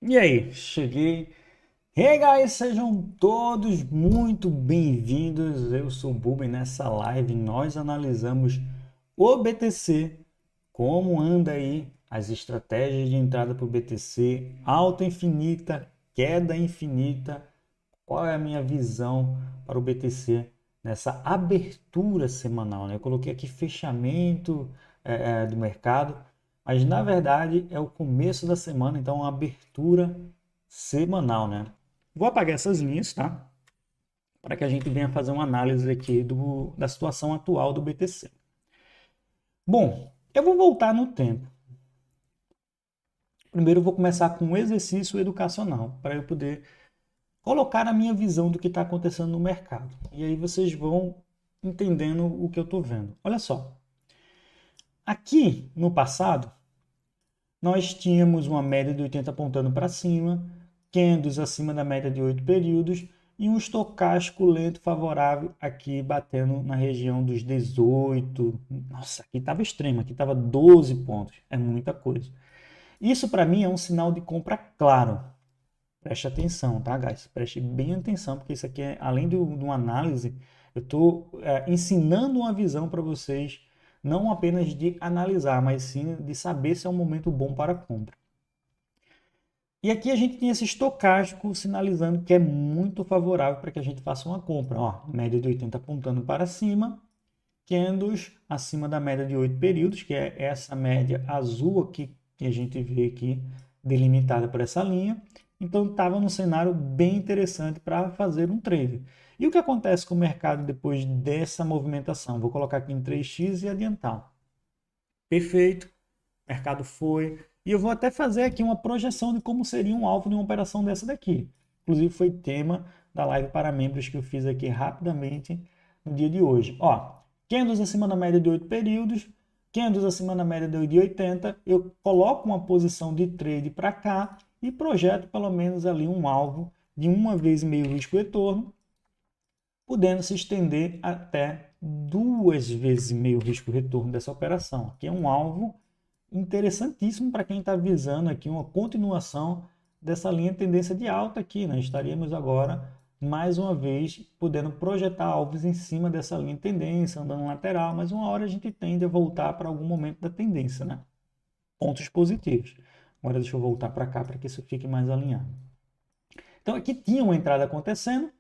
E aí, cheguei. Hey guys, sejam todos muito bem-vindos. Eu sou o Buba e nessa live nós analisamos o BTC, como anda aí as estratégias de entrada para o BTC, alta infinita, queda infinita, qual é a minha visão para o BTC nessa abertura semanal, né? Eu coloquei aqui fechamento do mercado, mas na verdade é o começo da semana, então uma abertura semanal, né? Vou apagar essas linhas, tá? Para que a gente venha fazer uma análise aqui da situação atual do BTC. Bom, eu vou voltar no tempo. Primeiro eu vou começar com um exercício educacional, para eu poder colocar a minha visão do que está acontecendo no mercado. E aí vocês vão entendendo o que eu estou vendo. Olha só. Aqui no passado, nós tínhamos uma média de 80 apontando para cima, candles acima da média de 8 períodos e um estocástico lento favorável aqui batendo na região dos 18. Nossa, aqui estava extremo, aqui estava 12 pontos. É muita coisa. Isso para mim é um sinal de compra claro. Preste atenção, tá, guys? Preste bem atenção, porque isso aqui, além de uma análise, eu estou ensinando uma visão para vocês, não apenas de analisar, mas sim de saber se é um momento bom para compra. E aqui a gente tem esse estocástico sinalizando que é muito favorável para que a gente faça uma compra. Ó, média de 80 apontando para cima, candles acima da média de 8 períodos, que é essa média azul aqui que a gente vê aqui delimitada por essa linha. Então estava num cenário bem interessante para fazer um trade. E o que acontece com o mercado depois dessa movimentação? Vou colocar aqui em 3x e adiantar. Perfeito, o mercado foi. E eu vou até fazer aqui uma projeção de como seria um alvo de uma operação dessa daqui. Inclusive foi tema da live para membros que eu fiz aqui rapidamente no dia de hoje. Ó, candles acima da média de 8 períodos, candles acima da média de 80, eu coloco uma posição de trade para cá e projeto pelo menos ali um alvo de 1,5 risco retorno, podendo se estender até 2,5 risco retorno dessa operação. Aqui é um alvo interessantíssimo para quem está visando aqui uma continuação dessa linha de tendência de alta aqui, né? Estaríamos agora, mais uma vez, podendo projetar alvos em cima dessa linha de tendência, andando lateral, mas uma hora a gente tende a voltar para algum momento da tendência, né? Pontos positivos. Agora deixa eu voltar para cá para que isso fique mais alinhado. Então aqui tinha uma entrada acontecendo,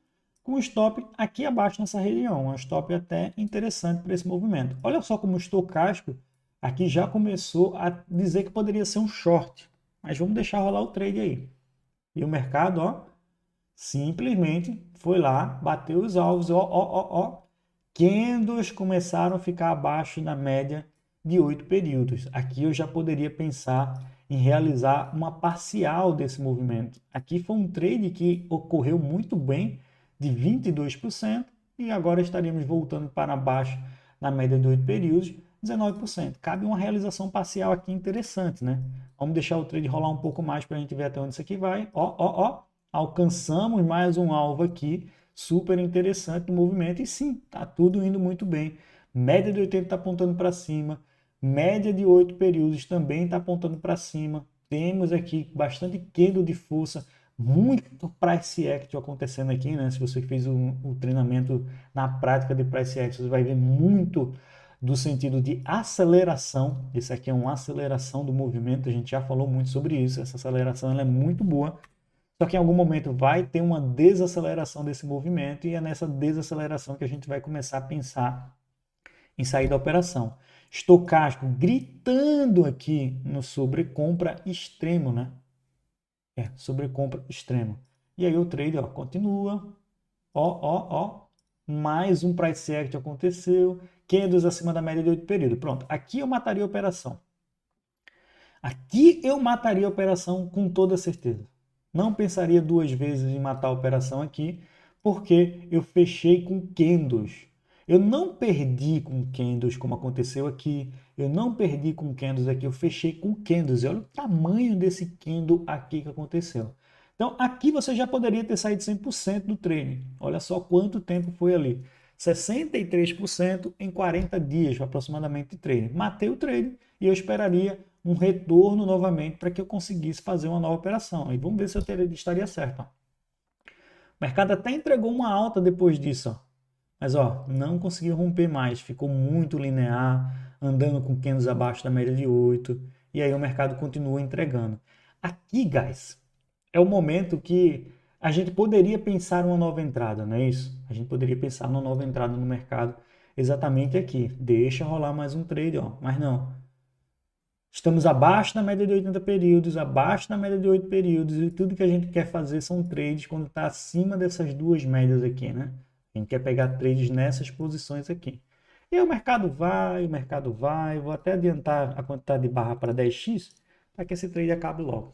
com o stop aqui abaixo nessa região, um stop até interessante para esse movimento. Olha só como o estocástico aqui já começou a dizer que poderia ser um short, mas vamos deixar rolar o trade aí. E o mercado, ó, simplesmente foi lá, bateu os alvos, ó. Candles começaram a ficar abaixo na média de 8 períodos. Aqui eu já poderia pensar em realizar uma parcial desse movimento. Aqui foi um trade que ocorreu muito bem, de 22%, e agora estaríamos voltando para baixo na média de 8 períodos, 19%. Cabe uma realização parcial aqui interessante, né? Vamos deixar o trade rolar um pouco mais para a gente ver até onde isso aqui vai. Ó. Alcançamos mais um alvo aqui, super interessante no movimento. E sim, tá tudo indo muito bem. Média de 80 está apontando para cima. Média de 8 períodos também está apontando para cima. Temos aqui bastante candle de força, muito price action acontecendo aqui, né? Se você fez o treinamento na prática de price action, você vai ver muito do sentido de aceleração. Esse aqui é uma aceleração do movimento, a gente já falou muito sobre isso. Essa aceleração ela é muito boa, só que em algum momento vai ter uma desaceleração desse movimento e é nessa desaceleração que a gente vai começar a pensar em sair da operação. Estocástico gritando aqui no sobrecompra extremo, né? Sobrecompra extremo. E aí o trade, ó, continua. Ó. Mais um price action aconteceu. Candles acima da média de 8 períodos. Pronto. Aqui eu mataria a operação. Aqui eu mataria a operação com toda certeza. Não pensaria duas vezes em matar a operação aqui, porque eu fechei com candles. Eu não perdi com candles como aconteceu aqui. Eu não perdi com candles aqui, eu fechei com candles. E olha o tamanho desse candle aqui que aconteceu. Então aqui você já poderia ter saído 100% do trade. Olha só quanto tempo foi ali. 63% em 40 dias aproximadamente de trade. Matei o trade e eu esperaria um retorno novamente para que eu conseguisse fazer uma nova operação. E vamos ver se eu estaria certo. Ó. O mercado até entregou uma alta depois disso, ó. Mas ó, não conseguiu romper mais, ficou muito linear, andando com candles abaixo da média de 8, e aí o mercado continua entregando. Aqui, guys, é o momento que a gente poderia pensar uma nova entrada, não é isso? A gente poderia pensar numa nova entrada no mercado exatamente aqui. Deixa rolar mais um trade, ó, mas não. Estamos abaixo da média de 80 períodos, abaixo da média de 8 períodos, e tudo que a gente quer fazer são trades quando está acima dessas duas médias aqui, né? A gente quer pegar trades nessas posições aqui. E aí o mercado vai, vou até adiantar a quantidade de barra para 10x, para que esse trade acabe logo.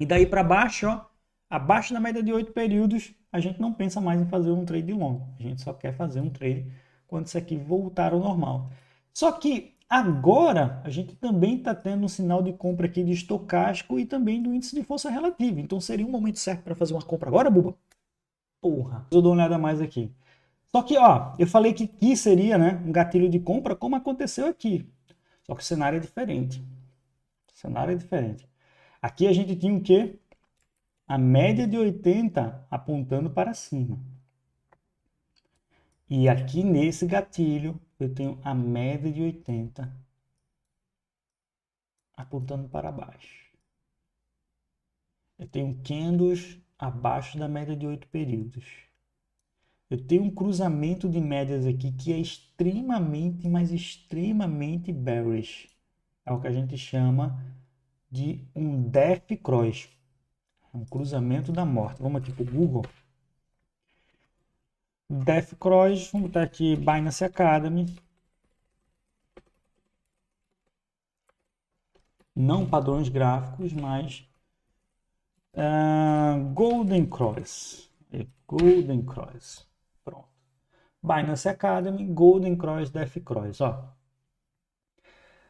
E daí para baixo, ó, abaixo da média de 8 períodos, a gente não pensa mais em fazer um trade longo. A gente só quer fazer um trade quando isso aqui voltar ao normal. Só que agora a gente também está tendo um sinal de compra aqui de estocástico e também do índice de força relativa. Então seria um momento certo para fazer uma compra agora, Buba? Porra, eu dou uma olhada mais aqui. Só que, ó, eu falei que aqui seria, né, um gatilho de compra, como aconteceu aqui. Só que o cenário é diferente. O cenário é diferente. Aqui a gente tinha o quê? A média de 80 apontando para cima. E aqui nesse gatilho eu tenho a média de 80 apontando para baixo. Eu tenho candles abaixo da média de 8 períodos. Eu tenho um cruzamento de médias aqui que é extremamente, mas extremamente bearish. É o que a gente chama de um death cross. É um cruzamento da morte. Vamos aqui para o Google. Death cross, vamos botar aqui Binance Academy. Não padrões gráficos, mas Golden Cross. Golden Cross. Pronto. Binance Academy, Golden Cross, Death Cross. Ó.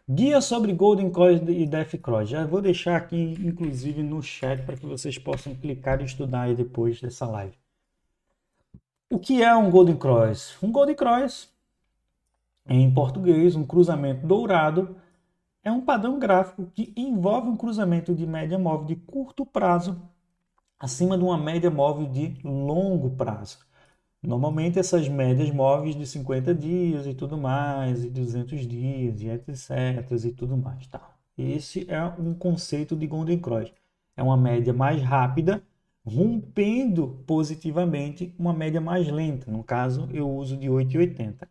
Guia sobre Golden Cross e Death Cross. Já vou deixar aqui, inclusive, no chat para que vocês possam clicar e estudar aí depois dessa live. O que é um Golden Cross? Um Golden Cross, em português, um cruzamento dourado, é um padrão gráfico que envolve um cruzamento de média móvel de curto prazo acima de uma média móvel de longo prazo. Normalmente essas médias móveis de 50 dias e tudo mais, e 200 dias, e etc. e tudo mais. Tá? Esse é um conceito de Golden Cross. É uma média mais rápida, rompendo positivamente uma média mais lenta. No caso, eu uso de 8,80.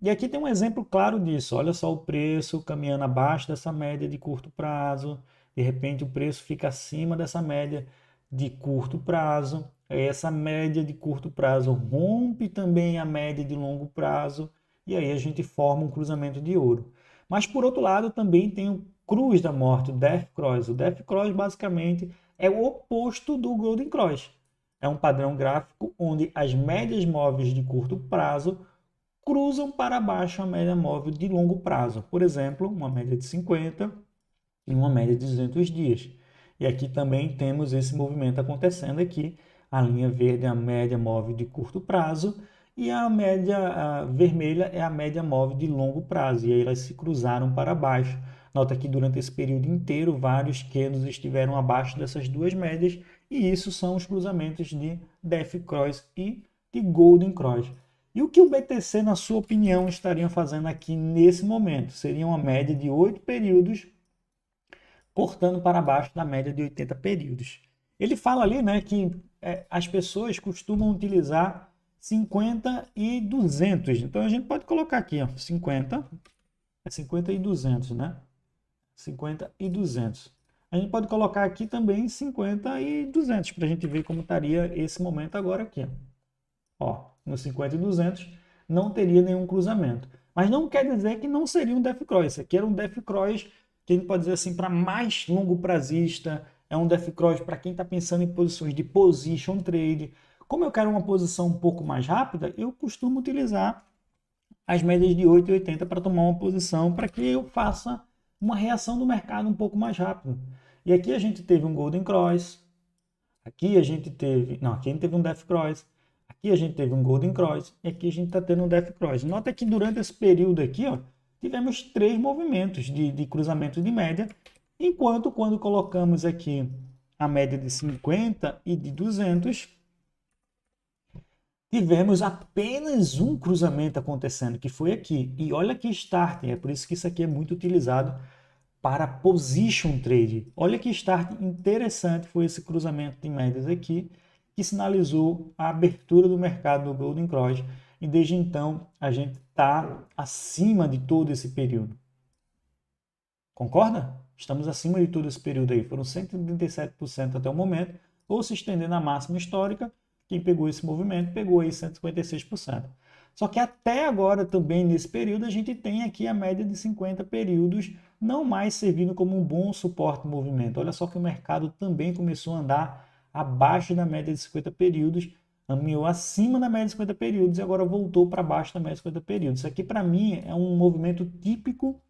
E aqui tem um exemplo claro disso. Olha só o preço caminhando abaixo dessa média de curto prazo. De repente o preço fica acima dessa média de curto prazo. Essa média de curto prazo rompe também a média de longo prazo. E aí a gente forma um cruzamento de ouro. Mas por outro lado também tem o Cruz da Morte, o Death Cross. O Death Cross basicamente é o oposto do Golden Cross. É um padrão gráfico onde as médias móveis de curto prazo cruzam para baixo a média móvel de longo prazo. Por exemplo, uma média de 50 e uma média de 200 dias. E aqui também temos esse movimento acontecendo aqui. A linha verde é a média móvel de curto prazo e a média vermelha é a média móvel de longo prazo. E aí elas se cruzaram para baixo. Nota que durante esse período inteiro, vários candles estiveram abaixo dessas duas médias. E isso são os cruzamentos de Death Cross e de Golden Cross. E o que o BTC, na sua opinião, estaria fazendo aqui nesse momento? Seria uma média de 8 períodos, cortando para baixo da média de 80 períodos. Ele fala ali, né, que as pessoas costumam utilizar 50 e 200. Então a gente pode colocar aqui, ó, 50 e 200, né? 50 e 200. A gente pode colocar aqui também 50 e 200 para a gente ver como estaria esse momento agora aqui, ó. No 50 e 200 não teria nenhum cruzamento. Mas não quer dizer que não seria um Death Cross. Esse aqui era um Death Cross que a gente pode dizer assim para mais longo prazista. É um Death Cross para quem está pensando em posições de position trade. Como eu quero uma posição um pouco mais rápida, eu costumo utilizar as médias de 8,80 para tomar uma posição para que eu faça uma reação do mercado um pouco mais rápido. E aqui a gente teve um Golden Cross. Aqui a gente teve... Não, aqui a gente teve um Death Cross. Aqui a gente teve um Golden Cross e aqui a gente está tendo um Death Cross. Nota que durante esse período aqui, ó, tivemos 3 movimentos de cruzamento de média, enquanto quando colocamos aqui a média de 50 e de 200, tivemos apenas um cruzamento acontecendo, que foi aqui. E olha que start, é por isso que isso aqui é muito utilizado para position trade. Olha que start interessante foi esse cruzamento de médias aqui, que sinalizou a abertura do mercado do Golden Cross. E desde então a gente está acima de todo esse período. Concorda? Estamos acima de todo esse período aí. Foram 137% até o momento, ou se estender na máxima histórica, quem pegou esse movimento pegou aí 156%. Só que até agora também nesse período a gente tem aqui a média de 50 períodos não mais servindo como um bom suporte no movimento. Olha só que o mercado também começou a andar abaixo da média de 50 períodos, caminhou acima da média de 50 períodos e agora voltou para baixo da média de 50 períodos. Isso aqui para mim é um movimento típico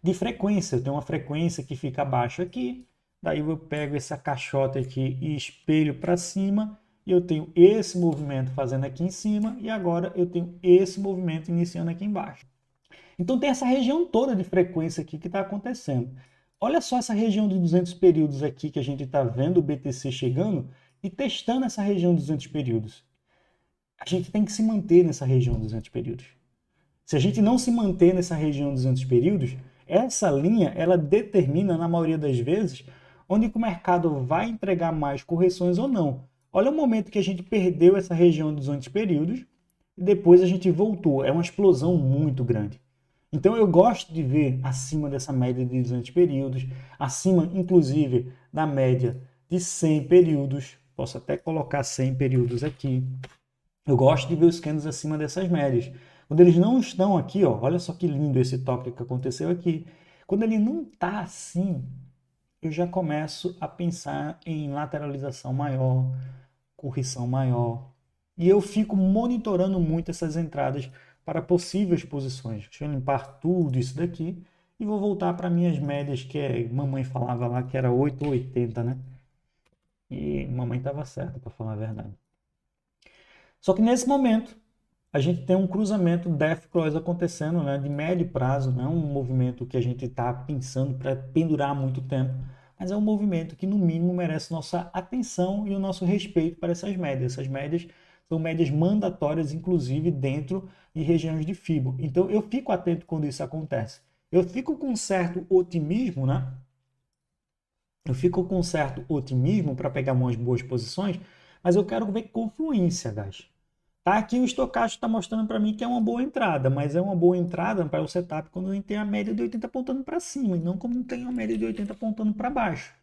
de frequência. Eu tenho uma frequência que fica abaixo aqui, daí eu pego essa caixota aqui e espelho para cima, e eu tenho esse movimento fazendo aqui em cima, e agora eu tenho esse movimento iniciando aqui embaixo. Então tem essa região toda de frequência aqui que está acontecendo. Olha só essa região de 200 períodos aqui que a gente está vendo o BTC chegando e testando essa região de 200 períodos. A gente tem que se manter nessa região de 200 períodos. Se a gente não se manter nessa região de 200 períodos, essa linha ela determina, na maioria das vezes, onde o mercado vai entregar mais correções ou não. Olha o momento que a gente perdeu essa região de 200 períodos e depois a gente voltou. É uma explosão muito grande. Então eu gosto de ver acima dessa média de 200 períodos, acima inclusive da média de 100 períodos. Posso até colocar 100 períodos aqui. Eu gosto de ver os candles acima dessas médias. Quando eles não estão aqui, ó, olha só que lindo esse toque que aconteceu aqui. Quando ele não está assim, eu já começo a pensar em lateralização maior, correção maior. E eu fico monitorando muito essas entradas para possíveis posições. Deixa eu limpar tudo isso daqui e vou voltar para minhas médias, que mamãe falava lá que era 8 ou 80, né? E mamãe estava certa, para falar a verdade. Só que nesse momento, a gente tem um cruzamento Death Cross acontecendo, né, de médio prazo, não é um movimento que a gente está pensando para pendurar há muito tempo, mas é um movimento que, no mínimo, merece nossa atenção e o nosso respeito para essas médias. Essas médias são médias mandatórias, inclusive, dentro de regiões de FIBO. Então, eu fico atento quando isso acontece. Eu fico com um certo otimismo, né? Eu fico com um certo otimismo para pegar umas boas posições, mas eu quero ver confluência, guys. Tá, aqui o estocástico está mostrando para mim que é uma boa entrada, mas é uma boa entrada para o setup quando a gente tem a média de 80 apontando para cima, e não quando tem a média de 80 apontando para baixo.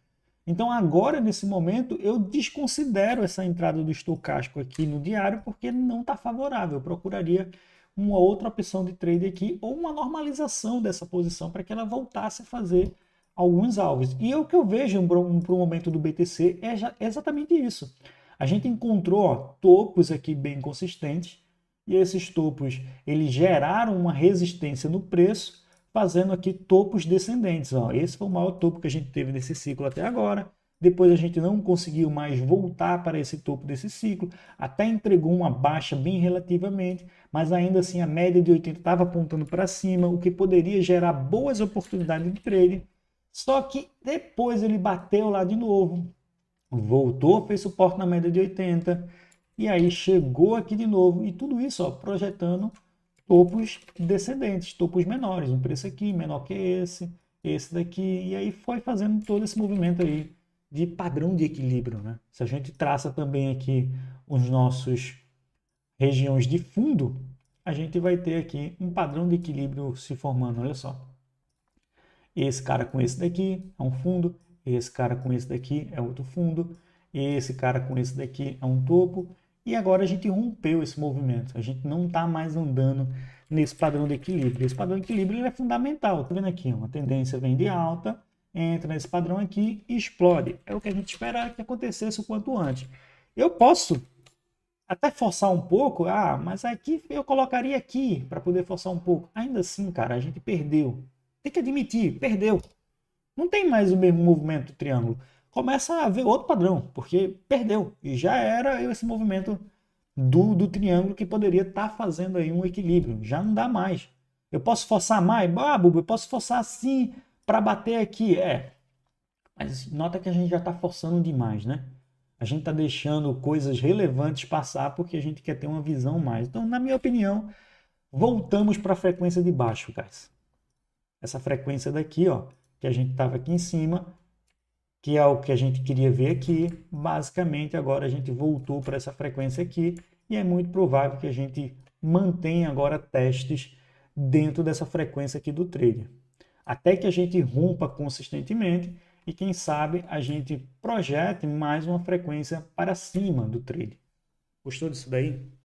Então agora, nesse momento, eu desconsidero essa entrada do estocástico aqui no diário, porque não está favorável. Eu procuraria uma outra opção de trade aqui, ou uma normalização dessa posição para que ela voltasse a fazer alguns alvos. E o que eu vejo para o momento do BTC é exatamente isso. A gente encontrou, ó, topos aqui bem consistentes, e esses topos eles geraram uma resistência no preço, fazendo aqui topos descendentes. Ó. Esse foi o maior topo que a gente teve nesse ciclo até agora. Depois a gente não conseguiu mais voltar para esse topo desse ciclo, até entregou uma baixa bem relativamente, mas ainda assim a média de 80 estava apontando para cima, o que poderia gerar boas oportunidades de trade. Só que depois ele bateu lá de novo, voltou, fez suporte na média de 80, e aí chegou aqui de novo, e tudo isso ó, projetando topos descendentes, topos menores, um preço aqui menor que esse daqui, e aí foi fazendo todo esse movimento aí de padrão de equilíbrio, né? Se a gente traça também aqui os nossos regiões de fundo, a gente vai ter aqui um padrão de equilíbrio se formando, olha só. Esse cara com esse daqui é um fundo, esse cara com esse daqui é outro fundo, esse cara com esse daqui é um topo, e agora a gente rompeu esse movimento, a gente não está mais andando nesse padrão de equilíbrio. Esse padrão de equilíbrio ele é fundamental, tá vendo aqui? Uma tendência vem de alta, entra nesse padrão aqui e explode. É o que a gente espera que acontecesse o quanto antes. Eu posso até forçar um pouco, mas aqui eu colocaria aqui para poder forçar um pouco. Ainda assim, cara, a gente perdeu. Tem que admitir, perdeu. Não tem mais o mesmo movimento do triângulo. Começa a ver outro padrão, porque perdeu. E já era esse movimento do triângulo que poderia estar fazendo aí um equilíbrio. Já não dá mais. Eu posso forçar mais? Ah, Bubu, eu posso forçar assim para bater aqui. Mas nota que a gente já está forçando demais, né? A gente está deixando coisas relevantes passar porque a gente quer ter uma visão mais. Então, na minha opinião, voltamos para a frequência de baixo, guys. Essa frequência daqui, ó, que a gente estava aqui em cima, que é o que a gente queria ver aqui. Basicamente, agora a gente voltou para essa frequência aqui e é muito provável que a gente mantenha agora testes dentro dessa frequência aqui do trader. Até que a gente rompa consistentemente e, quem sabe, a gente projete mais uma frequência para cima do trade. Gostou disso daí?